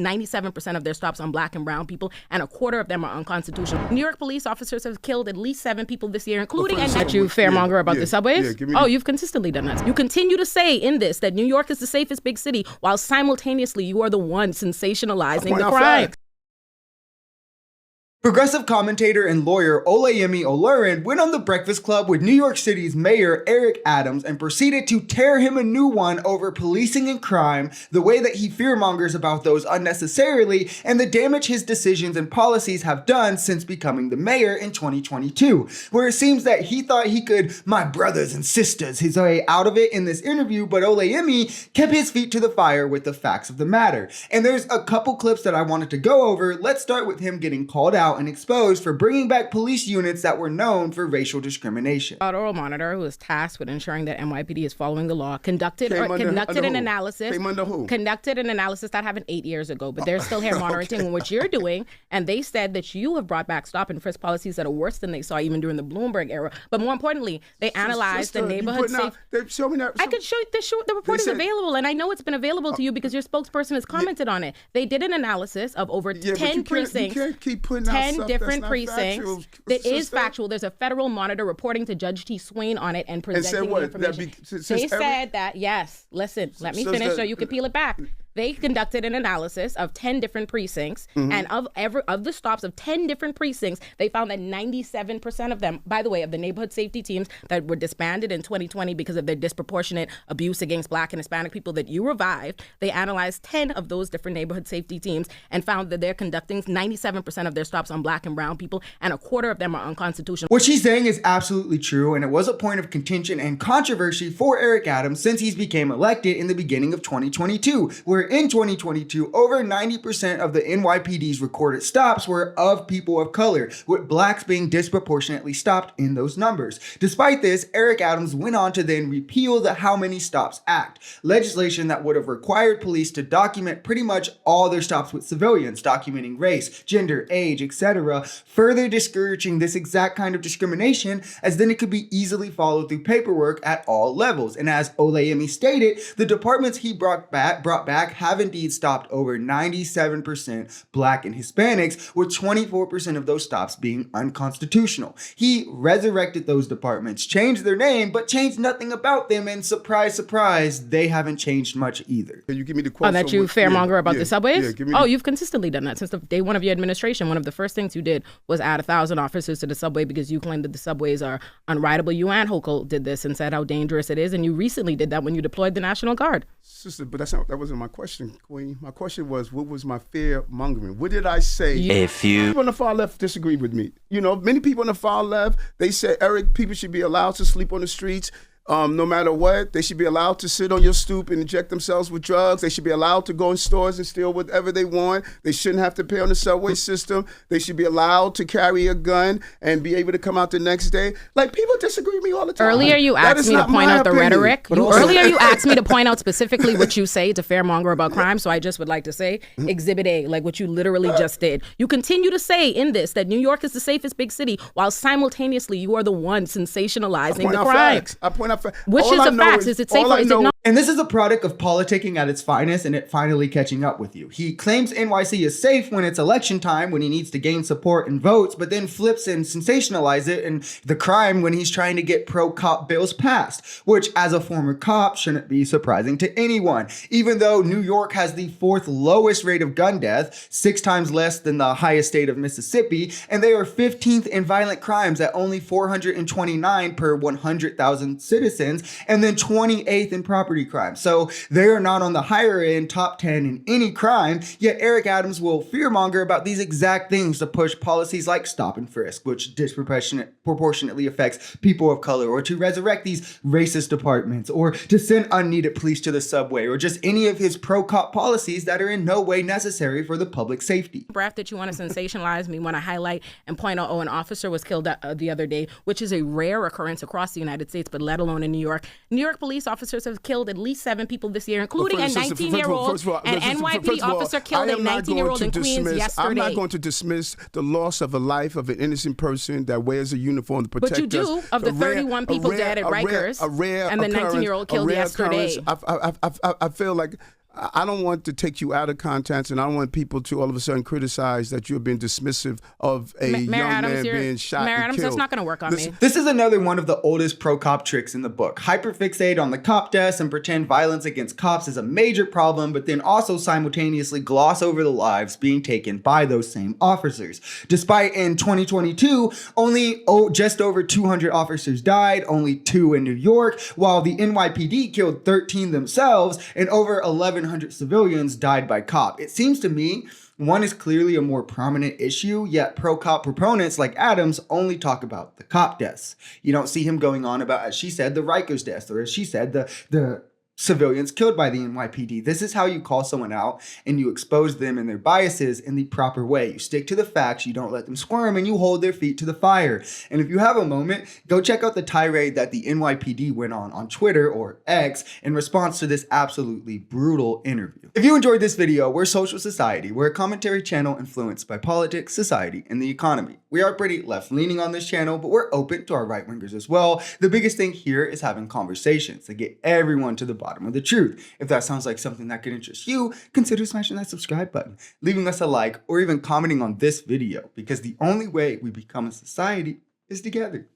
97% of their stops on black and brown people, and a quarter of them are unconstitutional. New York police officers have killed at least 7 people this year, including and that you fearmonger about the subways. You've consistently done that. You continue to say in this that New York is the safest big city, while simultaneously you are the one sensationalizing the crime. Progressive commentator and lawyer Olayemi Olurin went on The Breakfast Club with New York City's Mayor Eric Adams and proceeded to tear him a new one over policing and crime, the way that he fearmongers about those unnecessarily, and the damage his decisions and policies have done since becoming the mayor in 2022, where it seems that he thought he could my brothers and sisters his way out of it in this interview, but Olayemi kept his feet to the fire with the facts of the matter. And there's a couple clips that I wanted to go over. Let's start with him getting called out and exposed for bringing back police units that were known for racial discrimination. Oral monitor, who is tasked with ensuring that NYPD is following the law, conducted an analysis. Conducted an analysis that happened 8 years ago, but they're still here monitoring what you're doing. And they said that you have brought back stop and frisk policies that are worse than they saw even during the Bloomberg era. But more importantly, they analyzed the neighborhood safe. I could show you the report is available, and I know it's been available to you because your spokesperson has commented on it. They did an analysis of over 10 precincts. You can't keep putting 10 different precincts. That is factual. There's a federal monitor reporting to Judge T. Swain on it and presenting the information. They said that, yes, listen, let me finish so you can peel it back. They conducted an analysis of 10 different precincts, and of the stops of 10 different precincts, they found that 97% of them, by the way, of the neighborhood safety teams that were disbanded in 2020 because of their disproportionate abuse against Black and Hispanic people that you revived, they analyzed 10 of those different neighborhood safety teams and found that they're conducting 97% of their stops on Black and brown people, and a quarter of them are unconstitutional. What she's saying is absolutely true, and it was a point of contention and controversy for Eric Adams since he became elected in the beginning of 2022, where in 2022, over 90% of the NYPD's recorded stops were of people of color, with blacks being disproportionately stopped in those numbers. Despite this, Eric Adams went on to then repeal the How Many Stops Act, legislation that would have required police to document pretty much all their stops with civilians, documenting race, gender, age, etc., further discouraging this exact kind of discrimination, as then it could be easily followed through paperwork at all levels. And as Olayemi stated, the departments he brought back have indeed stopped over 97% Black and Hispanics, with 24% of those stops being unconstitutional. He resurrected those departments, changed their name, but changed nothing about them, and surprise, surprise, they haven't changed much either. Can you give me the quote? That you fearmonger about the subways? You've consistently done that since the day one of your administration. One of the first things you did was add 1,000 officers to the subway because you claimed that the subways are unrideable. You and Hochul did this and said how dangerous it is, and you recently did that when you deployed the National Guard. Sister, but that wasn't my question, Queen. My question was, what was my fear mongering? What did I say? People on the far left disagree with me. You know, many people on the far left, they say, Eric, people should be allowed to sleep on the streets. No matter what, they should be allowed to sit on your stoop and inject themselves with drugs. They should be allowed to go in stores and steal whatever they want. They shouldn't have to pay on the subway system. They should be allowed to carry a gun and be able to come out the next day. Like, people disagree with me all the time. Earlier you asked me to point out the rhetoric. Earlier you asked me to point out specifically what you say to fearmonger about crime, so I just would like to say Exhibit A, like what you literally just did. You continue to say in this that New York is the safest big city, while simultaneously you are the one sensationalizing the crime. I point out which is the facts? Is it safe or is it not? And this is a product of politicking at its finest and it finally catching up with you. He claims NYC is safe when it's election time, when he needs to gain support and votes, but then flips and sensationalizes it and the crime when he's trying to get pro-cop bills passed, which as a former cop shouldn't be surprising to anyone. Even though New York has the 4th lowest rate of gun death, 6 times less than the highest state of Mississippi, and they are 15th in violent crimes at only 429 per 100,000 citizens, and then 28th in property crime. So they are not on the higher end, top 10 in any crime, yet Eric Adams will fearmonger about these exact things to push policies like stop and frisk, which disproportionately affects people of color, or to resurrect these racist departments, or to send unneeded police to the subway, or just any of his pro-cop policies that are in no way necessary for the public safety. Breath that you want to sensationalize me, want to highlight and point out, an officer was killed the other day, which is a rare occurrence across the United States, but let alone in New York. New York police officers have killed at least 7 people this year, including a 19-year-old. An NYPD officer killed a 19-year-old in Queens yesterday. I'm not going to dismiss the loss of a life of an innocent person that wears a uniform to protect us. But you do, of the 31 people dead at Rikers, and the 19-year-old killed yesterday. I feel like I don't want to take you out of context, and I don't want people to all of a sudden criticize that you're being dismissive of a young man being shot Mayor and Adams, killed. that's not going to work on me. This is another one of the oldest pro-cop tricks in the book. Hyperfixate on the cop deaths and pretend violence against cops is a major problem, but then also simultaneously gloss over the lives being taken by those same officers. Despite in 2022, only just over 200 officers died, only 2 in New York, while the NYPD killed 13 themselves and over 1,100 civilians died by cop. It seems to me one is clearly a more prominent issue, yet pro-cop proponents like Adams only talk about the cop deaths. You don't see him going on about, as she said, the Rikers deaths, or as she said, the civilians killed by the NYPD. This is how you call someone out and you expose them and their biases in the proper way. You stick to the facts, you don't let them squirm, and you hold their feet to the fire. And if you have a moment, go check out the tirade that the NYPD went on Twitter or X in response to this absolutely brutal interview. If you enjoyed this video, we're Social Society. We're a commentary channel influenced by politics, society, and the economy. We are pretty left-leaning on this channel, but we're open to our right-wingers as well. The biggest thing here is having conversations that get everyone to the bottom of the truth. If that sounds like something that could interest you, consider smashing that subscribe button, leaving us a like, or even commenting on this video, because the only way we become a society is together.